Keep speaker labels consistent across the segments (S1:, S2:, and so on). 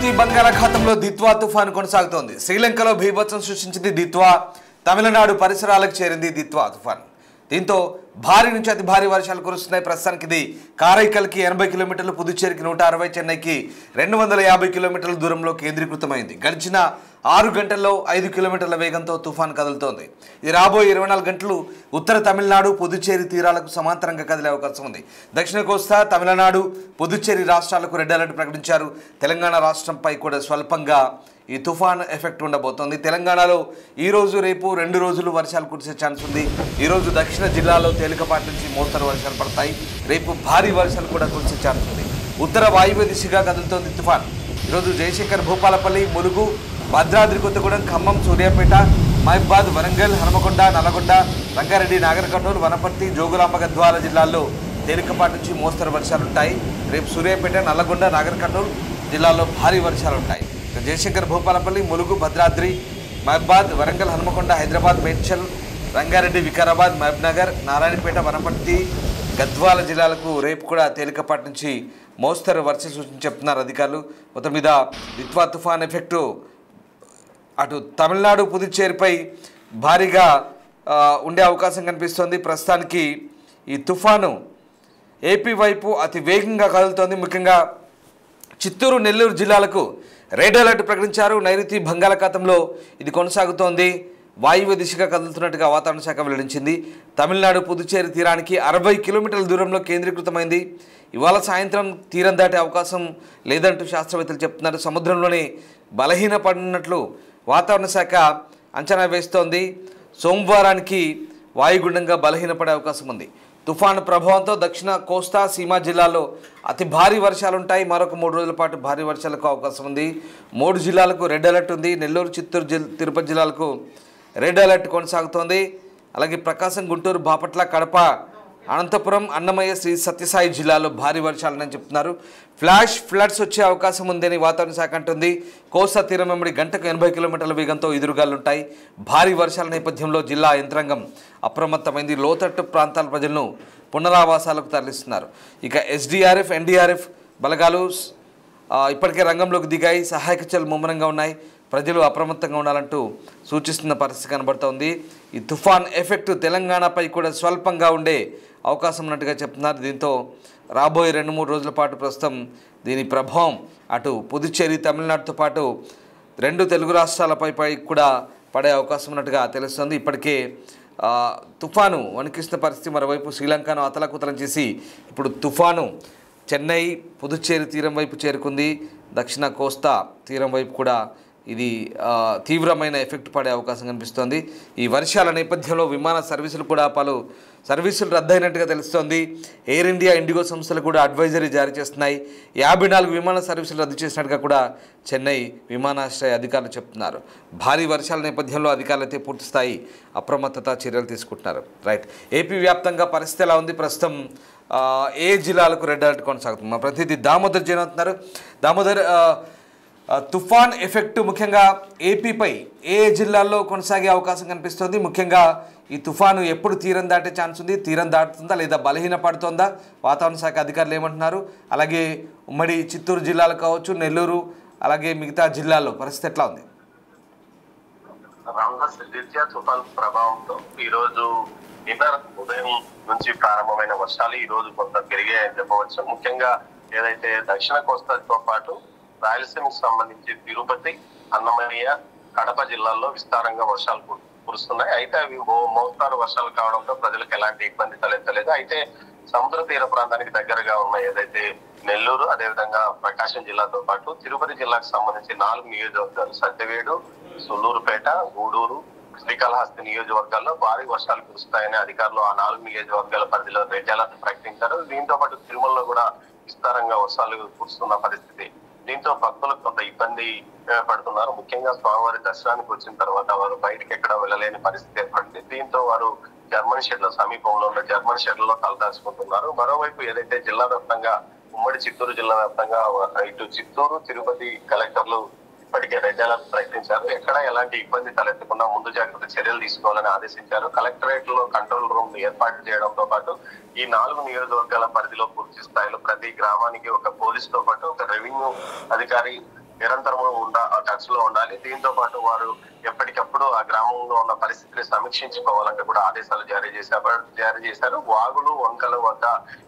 S1: నైరుతి బంగాళాఖాతంలో దిత్వా తుఫాను కొనసాగుతోంది. శ్రీలంకలో బీభత్సం సృష్టించింది దిత్వా. తమిళనాడు పరిసరాలకు చేరింది దిత్వా తుఫాన్. దీంతో భారీ నుంచి అతి భారీ వర్షాలు కురుస్తున్నాయి. ప్రస్తుతానికి ఇది కారైకల్కి 80 కిలోమీటర్లు, పుదుచ్చేరికి 160, చెన్నైకి 250 కిలోమీటర్ల దూరంలో కేంద్రీకృతమైంది. గడిచిన 6 గంటల్లో 5 కిలోమీటర్ల వేగంతో తుఫాన్ కదులుతోంది. ఇది రాబోయే 24 గంటలు ఉత్తర తమిళనాడు, పుదుచ్చేరి తీరాలకు సమాంతరంగా కదిలే అవకాశం ఉంది. దక్షిణ కోస్తా, తమిళనాడు, పుదుచ్చేరి రాష్ట్రాలకు రెడ్ అలర్ట్ ప్రకటించారు. తెలంగాణ రాష్ట్రంపై కూడా స్వల్పంగా ఈ తుఫాన్ ఎఫెక్ట్ ఉండబోతోంది. తెలంగాణలో ఈ రోజు రేపు 2 రోజులు వర్షాలు కురిసే ఛాన్స్ ఉంది. ఈరోజు దక్షిణ జిల్లాలో తేలికపాటి నుంచి మోస్తరు వర్షాలు పడతాయి. రేపు భారీ వర్షాలు కూడా కురిసే ఛాన్స్ ఉంది. ఉత్తర వాయువ్య దిశగా కదులుతోంది తుఫాన్. ఈరోజు జయశంకర్, భూపాలపల్లి, ములుగు, భద్రాద్రి కొత్తగూడెం, ఖమ్మం, సూర్యాపేట, మహబాద్, వరంగల్, హనుమకొండ, నల్లగొండ, రంగారెడ్డి, నాగర్ కర్నూలు, వనపర్తి, జోగులాంబ, గద్వాల జిల్లాల్లో తేలికపాటి నుంచి మోస్తరు వర్షాలుంటాయి. రేపు సూర్యాపేట, నల్లగొండ, నాగర్ కర్నూలు జిల్లాల్లో భారీ వర్షాలుంటాయి. జయశంకర్, భూపాలపల్లి, ములుగు, భద్రాద్రి, మహబాద్, వరంగల్, హనుమకొండ, హైదరాబాద్, మేడ్చల్, రంగారెడ్డి, వికారాబాద్, మహబూబ్నగర్, నారాయణపేట, వనపర్తి, గద్వాల జిల్లాలకు రేపు కూడా తేలికపాటి నుంచి మోస్తరు వర్ష సూచన చెప్తున్నారు అధికారులు. మొత్తం మీద దిత్వా తుఫాన్ ఎఫెక్టు అటు తమిళనాడు, పుదుచ్చేరిపై భారీగా ఉండే అవకాశం కనిపిస్తోంది. ప్రస్తుతానికి ఈ తుఫాను ఏపీ వైపు అతి వేగంగా కదులుతోంది. ముఖ్యంగా చిత్తూరు, నెల్లూరు జిల్లాలకు రెడ్ అలర్ట్ ప్రకటించారు. నైరుతి బంగాళాఖాతంలో ఇది కొనసాగుతోంది. వాయువ్య దిశగా కదులుతున్నట్టుగా వాతావరణ శాఖ వెల్లడించింది. తమిళనాడు, పుదుచ్చేరి తీరానికి 60 కిలోమీటర్ల దూరంలో కేంద్రీకృతమైంది. ఇవాళ సాయంత్రం తీరం దాటే అవకాశం లేదంటూ శాస్త్రవేత్తలు చెప్తున్నారు. సముద్రంలోనే బలహీనపడినట్లు వాతావరణ శాఖ అంచనా వేస్తోంది. సోమవారానికి వాయుగుండంగా బలహీనపడే అవకాశం ఉంది. తుఫాను ప్రభావంతో దక్షిణ కోస్తా, సీమా జిల్లాల్లో అతి భారీ వర్షాలుంటాయి. మరొక 3 రోజుల పాటు భారీ వర్షాలకు అవకాశం ఉంది. 3 జిల్లాలకు రెడ్ అలర్ట్ ఉంది. నెల్లూరు, చిత్తూరు, తిరుపతి జిల్లాలకు రెడ్ అలర్ట్ కొనసాగుతోంది. అలాగే ప్రకాశం, గుంటూరు, బాపట్ల, కడప, అనంతపురం, అన్నమయ్య, శ్రీ సత్యసాయి జిల్లాలో భారీ వర్షాలని చెప్తున్నారు. ఫ్లాష్ ఫ్లడ్స్ వచ్చే అవకాశం ఉందని వాతావరణ శాఖ అంటుంది. కోస్తా తీరం వెంబడి గంటకు 80 కిలోమీటర్ల వేగంతో ఎదురుగాలుంటాయి. భారీ వర్షాల నేపథ్యంలో జిల్లా యంత్రాంగం అప్రమత్తమైంది. లోతట్టు ప్రాంతాల ప్రజలను పునరావాసాలకు తరలిస్తున్నారు. ఇక ఎస్డీఆర్ఎఫ్, ఎన్డీఆర్ఎఫ్ బలగాలు ఇప్పటికే రంగంలోకి దిగాయి. సహాయక చర్యలు ముమ్మరంగా ఉన్నాయి. ప్రజలు అప్రమత్తంగా ఉండాలంటూ సూచిస్తున్న పరిస్థితి కనబడుతోంది. ఈ తుఫాన్ ఎఫెక్ట్ తెలంగాణపై కూడా స్వల్పంగా ఉండే అవకాశం ఉన్నట్టుగా చెప్తున్నారు. దీంతో రాబోయే 2-3 రోజుల పాటు ప్రస్తుతం దీని ప్రభావం అటు పుదుచ్చేరి, తమిళనాడుతో పాటు 2 తెలుగు రాష్ట్రాలపై కూడా పడే అవకాశం ఉన్నట్టుగా తెలుస్తుంది. ఇప్పటికే తుఫాను వణికిస్తున్న పరిస్థితి. మరోవైపు శ్రీలంకను అతలాకుతలం చేసి ఇప్పుడు తుఫాను చెన్నై, పుదుచ్చేరి తీరం వైపు చేరుకుంది. దక్షిణ కోస్తా తీరం వైపు కూడా ఇది తీవ్రమైన ఎఫెక్ట్ పడే అవకాశం కనిపిస్తోంది. ఈ వర్షాల నేపథ్యంలో విమాన సర్వీసులు కూడా పలు సర్వీసులు రద్దయినట్టుగా తెలుస్తోంది. ఎయిర్ ఇండియా, ఇండిగో సంస్థలు కూడా అడ్వైజరీ జారీ చేస్తున్నాయి. 54 విమాన సర్వీసులు రద్దు చేసినట్టుగా కూడా చెన్నై విమానాశ్రయ అధికారులు చెప్తున్నారు. భారీ వర్షాల నేపథ్యంలో అధికారులు అయితే పూర్తిస్థాయి అప్రమత్తత చర్యలు తీసుకుంటున్నారు. రైట్, ఏపీ వ్యాప్తంగా పరిస్థితి ఎలా ఉంది? ప్రస్తుతం ఏ జిల్లాలకు రెడ్ అలర్ట్ కొనసాగుతుంది? మా ప్రతినిధి దామోదర్ జైన్ అవుతున్నారు. దామోదర్, తుఫాన్ ఎఫెక్ట్ ముఖ్యంగా ఏపీపై ఏ జిల్లాల్లో కొనసాగే అవకాశం కనిపిస్తుంది? ముఖ్యంగా ఈ తుఫాను ఎప్పుడు తీరం దాటే ఛాన్స్ ఉంది? తీరం దాటుతుందా లేదా బలహీన పడుతుందా? వాతావరణ శాఖ అధికారులు ఏమంటున్నారు? అలాగే ఉమ్మడి చిత్తూరు జిల్లాలు కావచ్చు, నెల్లూరు, అలాగే మిగతా జిల్లాల్లో పరిస్థితి ఎట్లా ఉంది?
S2: తుఫాన్ ప్రభావంతో ఈ రోజు ఉదయం నుంచి ప్రారంభమైన వర్షాలు ఈ రోజు కొంత పెరిగాయని చెప్పవచ్చు. ముఖ్యంగా ఏదైతే దక్షిణ కోస్తాతో పాటు రాయలసీమకు సంబంధించి తిరుపతి, అన్నమయ్య, కడప జిల్లాల్లో విస్తారంగా వర్షాలు కురుస్తున్నాయి. అయితే అవి మోస్తారు వర్షాలు కావడంతో ప్రజలకు ఎలాంటి ఇబ్బంది తలెత్తలేదు. అయితే సముద్ర తీర ప్రాంతానికి దగ్గరగా ఉన్న ఏదైతే నెల్లూరు, అదేవిధంగా ప్రకాశం జిల్లాతో పాటు తిరుపతి జిల్లాకు సంబంధించి 4 నియోజకవర్గాలు సత్యవేడు, సుల్లూరుపేట, గూడూరు, శ్రీకాళహస్తి నియోజకవర్గాల్లో భారీ వర్షాలు కురుస్తాయని అధికారులు ఆ 4 నియోజకవర్గాల పరిధిలో రెడ్ అలర్ట్ ప్రకటించారు. దీంతో పాటు తిరుమలలో కూడా విస్తారంగా వర్షాలు కురుస్తున్న పరిస్థితి. దీంతో భక్తులకు కొంత ఇబ్బంది పడుతున్నారు. ముఖ్యంగా స్వామివారి దర్శనానికి వచ్చిన తర్వాత వారు బయటకి ఎక్కడ వెళ్ళలేని పరిస్థితి ఏర్పడింది. దీంతో వారు జర్మన్ షెడ్ల సమీపంలో ఉన్న జర్మన్ షెడ్లలో తలదాచుకుంటున్నారు. మరోవైపు ఏదైతే జిల్లా వ్యాప్తంగా ఉమ్మడి చిత్తూరు జిల్లా వ్యాప్తంగా ఇటు చిత్తూరు, తిరుపతి కలెక్టర్లు ఇప్పటికే రెడ్ అలర్ట్ ప్రకటించారు. ఎక్కడ ఎలాంటి ఇబ్బంది తలెత్తకుండా ముందు జాగ్రత్త చర్యలు తీసుకోవాలని ఆదేశించారు. కలెక్టరేట్ లో కంట్రోల్ రూమ్ ఏర్పాటు చేయడంతో పాటు ఈ 4 నియోజకవర్గాల పరిధిలో పూర్తి స్థాయిలో ప్రతి గ్రామానికి ఒక పోలీస్ తో పాటు ఒక రెవెన్యూ అధికారి నిరంతరము టచ్ లో ఉండాలి. దీంతో పాటు వారు ఎప్పటికప్పుడు ఆ గ్రామంలో ఉన్న పరిస్థితిని సమీక్షించుకోవాలంటే కూడా ఆదేశాలు జారీ చేశారు. వాగులు వంకల వద్ద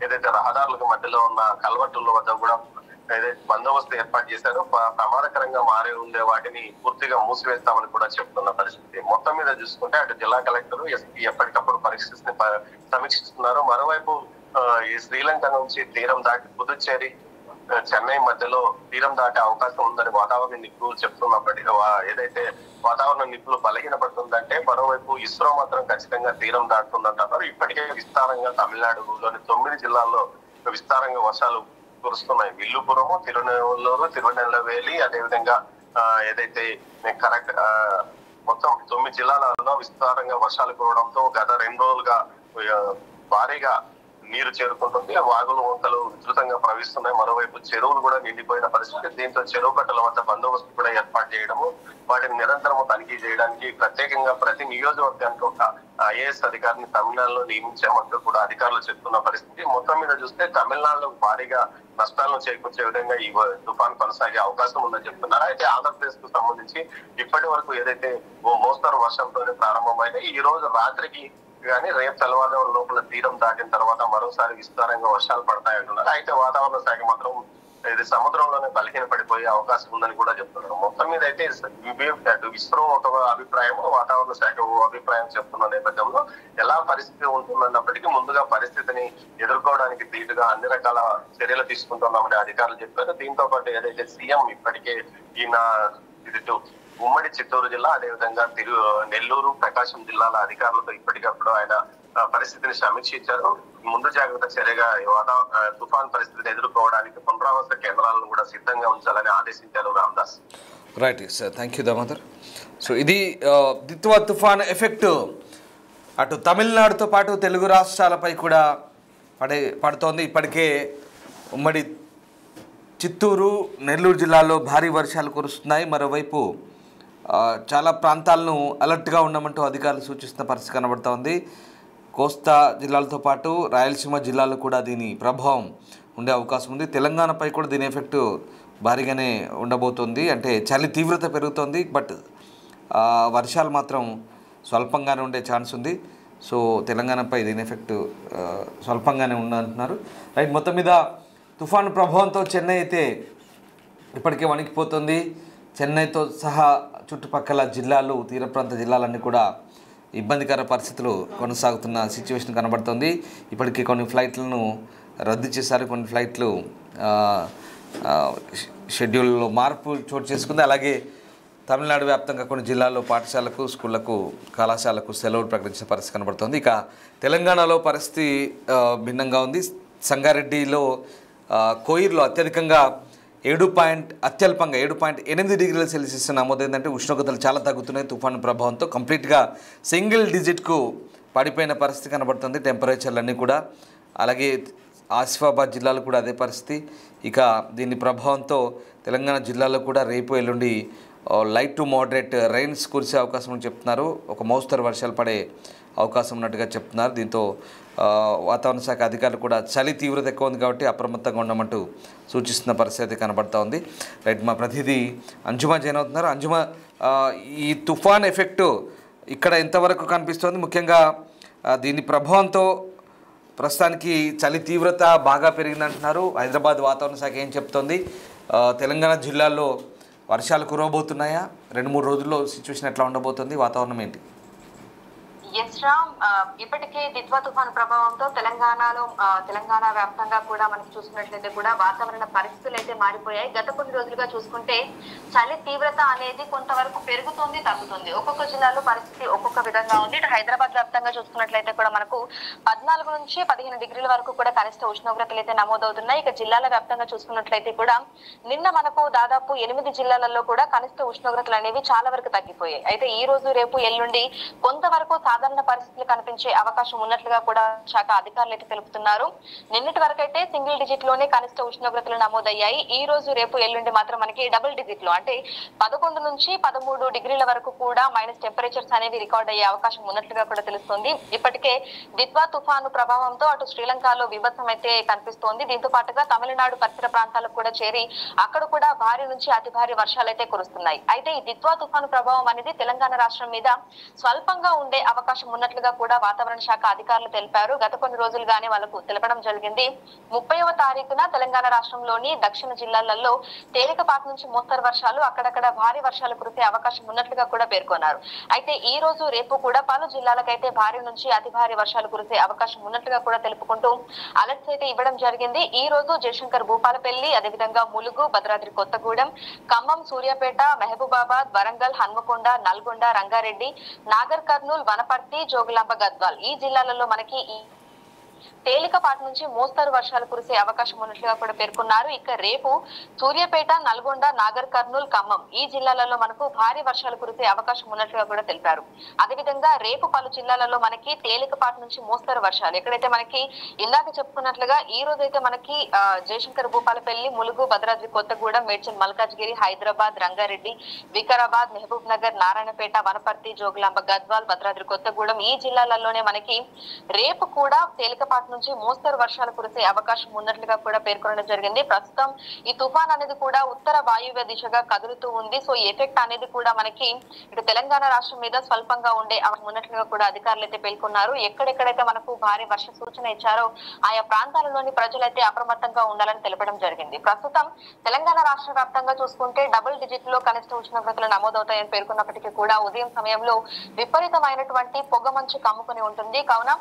S2: ఏదైతే రహదారులకు మధ్యలో ఉన్న కల్వర్టుల వద్ద కూడా ఏదైతే బందోబస్తు ఏర్పాటు చేశారో ప్రమాదకరంగా మారి ఉండే వాటిని పూర్తిగా మూసివేస్తామని కూడా చెప్తున్న పరిస్థితి. మొత్తం మీద చూసుకుంటే అటు జిల్లా కలెక్టర్, ఎస్పీ ఎప్పటికప్పుడు పరిస్థితిని సమీక్షిస్తున్నారు. మరోవైపు ఈ శ్రీలంక నుంచి తీరం దాటి పుదుచ్చేరి, చెన్నై మధ్యలో తీరం దాటే అవకాశం ఉందని వాతావరణ నిపుణులు చెప్తున్నప్పటికీ ఏదైతే వాతావరణ నిపుణులు బలహీనపడుతుందంటే మరోవైపు ఇస్రో మాత్రం ఖచ్చితంగా తీరం దాటుతుందంటున్నారు. ఇప్పటికే విస్తారంగా తమిళనాడులోని 9 జిల్లాల్లో విస్తారంగా వర్షాలు కురుస్తున్నాయి. విల్లుపురము, తిరునెల్లూరు, తిరునెల్లవేలి, అదేవిధంగా ఏదైతే కరెక్ట్ మొత్తం 9 జిల్లాలలో విస్తారంగా వర్షాలు కురవడంతో గత 2 రోజులుగా భారీగా నీరు చేరుకుంటుంది. వాగులు వంకలు విస్తృతంగా ప్రవహిస్తున్నాయి. మరోవైపు చెరువులు కూడా నిండిపోయిన పరిస్థితి. దీంతో చెరువు కట్టల వద్ద బందోబస్తు కూడా ఏర్పాటు చేయడము, వాటిని నిరంతరం తనిఖీ చేయడానికి ప్రత్యేకంగా ప్రతి నియోజకవర్గానికి ఒక ఐఏఎస్ అధికారిని తమిళనాడులో నియమించామంటూ కూడా అధికారులు చెప్తున్న పరిస్థితి. మొత్తం మీద చూస్తే తమిళనాడులో భారీగా నష్టాలను చేకూర్చే విధంగా ఈ తుఫాన్ కొనసాగే అవకాశం ఉందని చెప్తున్నారు. అయితే ఆంధ్రప్రదేశ్ కు సంబంధించి ఇప్పటి వరకు ఏదైతే మోస్తరు వర్షంతోనే ప్రారంభమైన ఈ రోజు రాత్రికి కానీ రేపు తెల్లవారుజామున లోపల తీరం దాటిన తర్వాత మరోసారి విస్తారంగా వర్షాలు పడతాయంటున్నారు. అయితే వాతావరణ శాఖ మాత్రం ఇది సముద్రంలోనే బలహీన పడిపోయే అవకాశం ఉందని కూడా చెప్తున్నారు. మొత్తం మీద అయితే ఇస్రో ఒక అభిప్రాయం, వాతావరణ శాఖ అభిప్రాయం చెప్తున్న నేపథ్యంలో ఎలా పరిస్థితి ఉంటుందన్నప్పటికీ ముందుగా పరిస్థితిని ఎదుర్కోవడానికి ధీటుగా అన్ని రకాల చర్యలు తీసుకుంటున్నామని అధికారులు చెప్పారు. దీంతో పాటు ఏదైతే సీఎం ఇప్పటికే ఈయన ఉమ్మడి చిత్తూరు జిల్లా, అదేవిధంగా నెల్లూరు, ప్రకాశం జిల్లాల అధికారులతో ఇప్పటికప్పుడు ఆయన పరిస్థితిని సమీక్షించారు. ముందు జాగ్రత్త చర్యగా తుఫాన్ పరిస్థితిని ఎదుర్కోవడానికి పునరావాస కేంద్రాలను కూడా సిద్ధంగా ఉంచాలని ఆదేశించారు Ramadas.
S1: Right sir, thank you Damodar. So ఇది దిత్వా తుఫాన్ ఎఫెక్ట్ అటు తమిళనాడుతో పాటు తెలుగు రాష్ట్రాలపై కూడా పడుతోంది. ఇప్పటికే ఉమ్మడి చిత్తూరు, నెల్లూరు జిల్లాల్లో భారీ వర్షాలు కురుస్తున్నాయి. మరోవైపు చాలా ప్రాంతాలను అలర్ట్గా ఉండమంటూ అధికారులు సూచిస్తున్న పరిస్థితి కనబడుతోంది. కోస్తా జిల్లాలతో పాటు రాయలసీమ జిల్లాలో కూడా దీని ప్రభావం ఉండే అవకాశం ఉంది. తెలంగాణపై కూడా దీని ఎఫెక్ట్ భారీగానే ఉండబోతుంది. అంటే చలి తీవ్రత పెరుగుతోంది, బట్ వర్షాలు మాత్రం స్వల్పంగానే ఉండే ఛాన్స్ ఉంది. సో తెలంగాణపై దీని ఎఫెక్ట్ స్వల్పంగానే ఉందంటున్నారు. రైట్, మొత్తం మీద తుఫాను ప్రభావంతో చెన్నై అయితే ఇప్పటికే వణికిపోతుంది. చెన్నైతో సహా చుట్టుపక్కల జిల్లాలు, తీర ప్రాంత జిల్లాలన్నీ కూడా ఇబ్బందికర పరిస్థితులు కొనసాగుతున్న సిచ్యువేషన్ కనబడుతుంది. ఇప్పటికే కొన్ని ఫ్లైట్లను రద్దు చేశారు, కొన్ని ఫ్లైట్లు షెడ్యూల్లో మార్పు చోటు చేసుకుంది. అలాగే తమిళనాడు వ్యాప్తంగా కొన్ని జిల్లాల్లో పాఠశాలకు, స్కూళ్లకు, కళాశాలకు సెలవులు ప్రకటించిన పరిస్థితి కనబడుతుంది. ఇక తెలంగాణలో పరిస్థితి భిన్నంగా ఉంది. సంగారెడ్డిలో కోయిర్లో అత్యధికంగా 7.8 డిగ్రీల సెల్సియస్ నమోదైందంటే ఉష్ణోగ్రతలు చాలా తగ్గుతున్నాయి. తుఫాను ప్రభావంతో కంప్లీట్గా సింగిల్ డిజిట్కు పడిపోయిన పరిస్థితి కనబడుతుంది టెంపరేచర్లన్నీ కూడా. అలాగే ఆసిఫాబాద్ జిల్లాలో కూడా అదే పరిస్థితి. ఇక దీని ప్రభావంతో తెలంగాణ జిల్లాలో కూడా రేపు ఎల్లుండి లైట్ టు మోడరేట్ రైన్స్ కురిసే అవకాశం అని చెప్తున్నారు. ఒక మోస్తరు వర్షాలు పడే అవకాశం ఉన్నట్టుగా చెప్తున్నారు. దీంతో వాతావరణ శాఖ అధికారులు కూడా చలి తీవ్రత ఎక్కువ ఉంది కాబట్టి అప్రమత్తంగా ఉండమంటూ సూచిస్తున్న పరిస్థితి కనబడుతూ ఉంది. రైట్, మా ప్రతినిధి అంజుమా జైన్ అవుతున్నారు. అంజుమా, ఈ తుఫాన్ ఎఫెక్ట్ ఇక్కడ ఎంతవరకు కనిపిస్తోంది? ముఖ్యంగా దీని ప్రభావంతో ప్రస్తుతానికి చలి తీవ్రత బాగా పెరిగిందంటున్నారు. హైదరాబాద్ వాతావరణ శాఖ ఏం చెప్తోంది? తెలంగాణ జిల్లాల్లో వర్షాలు కురవబోతున్నాయా? 2-3 రోజుల్లో సిచ్యువేషన్ ఎట్లా ఉండబోతుంది? వాతావరణం ఏంటి?
S3: ఎస్ రామ్, ఇప్పటికే దిత్వా తుఫాను ప్రభావంతో తెలంగాణ వ్యాప్తంగా కూడా మనకి చూసుకున్నట్లయితే కూడా వాతావరణ పరిస్థితులు అయితే మారిపోయాయి. గత కొన్ని రోజులుగా చూసుకుంటే చలి తీవ్రత అనేది కొంతవరకు పెరుగుతుంది, తగ్గుతుంది. ఒక్కొక్క జిల్లాలో పరిస్థితి ఒక్కొక్క విధంగా ఉంది. ఇటు హైదరాబాద్ వ్యాప్తంగా చూసుకున్నట్లయితే కూడా మనకు 14 నుంచి 15 డిగ్రీల వరకు కూడా కనిష్ట ఉష్ణోగ్రతలు అయితే నమోదవుతున్నాయి. ఇక జిల్లాల వ్యాప్తంగా చూసుకున్నట్లయితే కూడా నిన్న మనకు దాదాపు 8 జిల్లాలలో కూడా కనిష్ట ఉష్ణోగ్రతలు అనేవి చాలా వరకు తగ్గిపోయాయి. అయితే ఈ రోజు, రేపు, ఎల్లుండి కొంతవరకు సాధారణ పరిస్థితులు కనిపించే అవకాశం ఉన్నట్లుగా కూడా శాఖ అధికారులు అయితే తెలుపుతున్నారు. నిన్నటి వరకైతే సింగిల్ డిజిట్ లోనే కనిష్ట ఉష్ణోగ్రతలు నమోదయ్యాయి. ఈ రోజు రేపు ఎల్లుండి మాత్రం మనకి డబుల్ డిజిట్ లో అంటే 11 నుంచి 13 డిగ్రీల వరకు కూడా మైనస్ టెంపరేచర్స్ అనేవి రికార్డ్ అయ్యే అవకాశం ఉన్నట్లుగా కూడా తెలుస్తోంది. ఇప్పటికే దిత్వా తుఫాను ప్రభావంతో అటు శ్రీలంకలో విభత్సం అయితే కనిపిస్తోంది. దీంతో పాటుగా తమిళనాడు పరిసర ప్రాంతాలకు కూడా చేరి అక్కడ కూడా భారీ నుంచి అతి భారీ వర్షాలు అయితే కురుస్తున్నాయి. అయితే ఈ దిత్వా తుఫాను ప్రభావం అనేది తెలంగాణ రాష్ట్రం మీద స్వల్పంగా ఉండే అవకాశం ఉన్నట్లుగా కూడా వాతావరణ శాఖ అధికారులు తెలిపారు. గత కొన్ని రోజులుగానే వాళ్ళకు తెలపడం జరిగింది. 30వ తారీఖున తెలంగాణ రాష్ట్రంలోని దక్షిణ జిల్లాలలో తేలికపాటి నుంచి మోస్తరు వర్షాలు, అక్కడక్కడ భారీ వర్షాలు కురిసే అవకాశం ఉన్నట్లుగా కూడా పేర్కొన్నారు. అయితే ఈ రోజు రేపు కూడా పలు జిల్లాలకైతే భారీ నుంచి అతి భారీ వర్షాలు కురిసే అవకాశం ఉన్నట్లుగా కూడా తెలుపుకుంటూ అలర్ట్స్ అయితే ఇవ్వడం జరిగింది. ఈ రోజు జయశంకర్ భూపాలపల్లి, అదేవిధంగా ములుగు, భద్రాద్రి కొత్తగూడెం, ఖమ్మం, సూర్యాపేట, మహబూబాబాద్, వరంగల్, హన్మకొండ, నల్గొండ, రంగారెడ్డి, నాగర్ కర్నూల్, వనపర్తి, జోగులాంబ, గద్వాల్ ఈ జిల్లాలలో మనకి తేలికపాటి నుంచి మోస్తరు వర్షాలు కురిసే అవకాశం ఉన్నట్లుగా కూడా పేర్కొన్నారు. ఇక రేపు సూర్యాపేట, నల్గొండ, నాగర్ కర్నూల్, ఖమ్మం ఈ జిల్లాలలో మనకు భారీ వర్షాలు కురిసే అవకాశం ఉన్నట్లుగా కూడా తెలిపారు. అదేవిధంగా రేపు పలు జిల్లాలలో మనకి తేలికపాటి నుంచి మోస్తరు వర్షాలు, ఎక్కడైతే మనకి ఇందాక చెప్పుకున్నట్లుగా ఈ రోజు అయితే మనకి జయశంకర్ భూపాలపల్లి, ములుగు, భద్రాద్రి కొత్తగూడెం, మేడ్చల్ మల్కాజ్గిరి, హైదరాబాద్, రంగారెడ్డి, వికారాబాద్, మహబూబ్ నగర్, నారాయణపేట, వనపర్తి, జోగులాంబ, గద్వాల్, భద్రాద్రి కొత్తగూడెం ఈ జిల్లాలలోనే మనకి రేపు కూడా తేలికపాటి నుంచి మోస్తరు వర్షాలు కురిసే అవకాశం ఉన్నట్లుగా కూడా పేర్కొనడం జరిగింది. ప్రస్తుతం ఈ తుఫాన్ అనేది కూడా ఉత్తర వాయువ్య దిశగా కదులుతూ ఉంది. సో ఈ ఎఫెక్ట్ అనేది కూడా మనకి ఇటు తెలంగాణ రాష్ట్రం మీద స్వల్పంగా ఉండే ఉన్నట్లుగా కూడా అధికారులు అయితే పేర్కొన్నారు. ఎక్కడెక్కడైతే మనకు భారీ వర్ష సూచన ఇచ్చారో ఆయా ప్రాంతాలలోని ప్రజలైతే అప్రమత్తంగా ఉండాలని తెలపడం జరిగింది. ప్రస్తుతం తెలంగాణ రాష్ట్ర వ్యాప్తంగా చూసుకుంటే డబుల్ డిజిట్ లో కనిష్ట ఉష్ణోగ్రతలు నమోదవుతాయని పేర్కొన్నప్పటికీ కూడా ఉదయం సమయంలో విపరీతమైనటువంటి పొగ మంచు కమ్ముకుని ఉంటుంది. కావున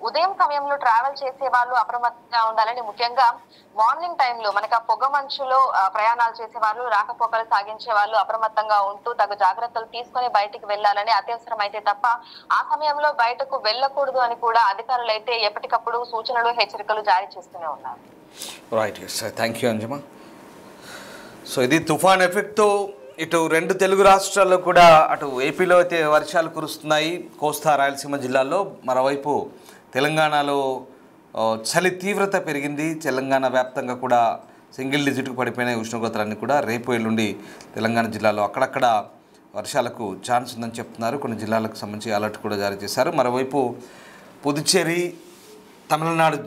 S3: ఉదయం సమయంలో ట్రావెల్ చేసే వాళ్ళు అప్రమత్తంగా ఉండాలని, ముఖ్యంగా మార్నింగ్ టైంలో మనకి ఆ పొగ మంచులో ప్రయాణాలు చేసే వాళ్ళు, రాకపోకలు సాగించే వాళ్ళు అప్రమత్తంగా ఉంటూ తగు జాగ్రత్తలు తీసుకొని బయటికి వెళ్లాలని, అత్యవసరం అయితే తప్ప ఆ సమయంలో బయటకు వెళ్ళకూడదు అని కూడా అధికారులు అయితే ఎప్పటికప్పుడు సూచనలు, హెచ్చరికలు జారీ చేస్తూనే ఉన్నారు.
S1: రైట్, థ్యాంక్ యూ అంజమా. సో ఇది తుఫాన్ ఎఫెక్ట్తో ఇటు రెండు తెలుగు రాష్ట్రాల్లో కూడా అటు ఏపీలో అయితే వర్షాలు కురుస్తున్నాయి, కోస్తా రాయలసీమ జిల్లాల్లో. మరోవైపు తెలంగాణలో చలి తీవ్రత పెరిగింది. తెలంగాణ వ్యాప్తంగా కూడా సింగిల్ డిజిట్కు పడిపోయిన ఉష్ణోగ్రతలన్నీ కూడా రేపు ఎల్లుండి తెలంగాణ జిల్లాలో అక్కడక్కడ వర్షాలకు ఛాన్స్ ఉందని చెప్తున్నారు. కొన్ని జిల్లాలకు సంబంధించి అలర్ట్ కూడా జారీ చేశారు. మరోవైపు పుదుచ్చేరి, తమిళనాడు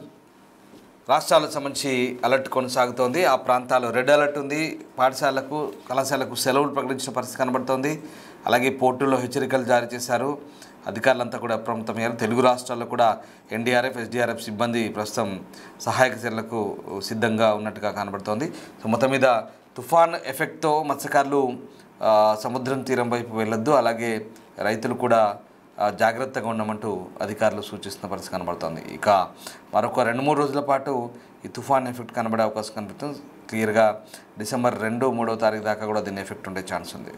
S1: రాష్ట్రాలకు సంబంధించి అలర్ట్ కొనసాగుతోంది. ఆ ప్రాంతాల్లో రెడ్ అలర్ట్ ఉంది. పాఠశాలకు, కళాశాలకు సెలవులు ప్రకటించిన పరిస్థితి కనబడుతోంది. అలాగే పోర్టుల్లో హెచ్చరికలు జారీ చేశారు. అధికారులంతా కూడా అప్రమత్తమయ్యారు. తెలుగు రాష్ట్రాల్లో కూడా ఎన్డీఆర్ఎఫ్, ఎస్డీఆర్ఎఫ్ సిబ్బంది ప్రస్తుతం సహాయక చర్యలకు సిద్ధంగా ఉన్నట్టుగా కనబడుతోంది. సో మొత్తం మీద తుఫాన్ ఎఫెక్ట్తో మత్స్యకారులు సముద్రం తీరం వైపు వెళ్ళొద్దు, అలాగే రైతులు కూడా జాగ్రత్తగా ఉండమంటూ అధికారులు సూచిస్తున్న పరిస్థితి కనబడుతోంది. ఇక మరొక 2-3 రోజుల పాటు ఈ తుఫాన్ ఎఫెక్ట్ కనబడే అవకాశం కనిపిస్తుంది. క్లియర్గా డిసెంబర్ 2, 3వ తారీఖు దాకా కూడా దీని ఎఫెక్ట్ ఉండే ఛాన్స్ ఉంది.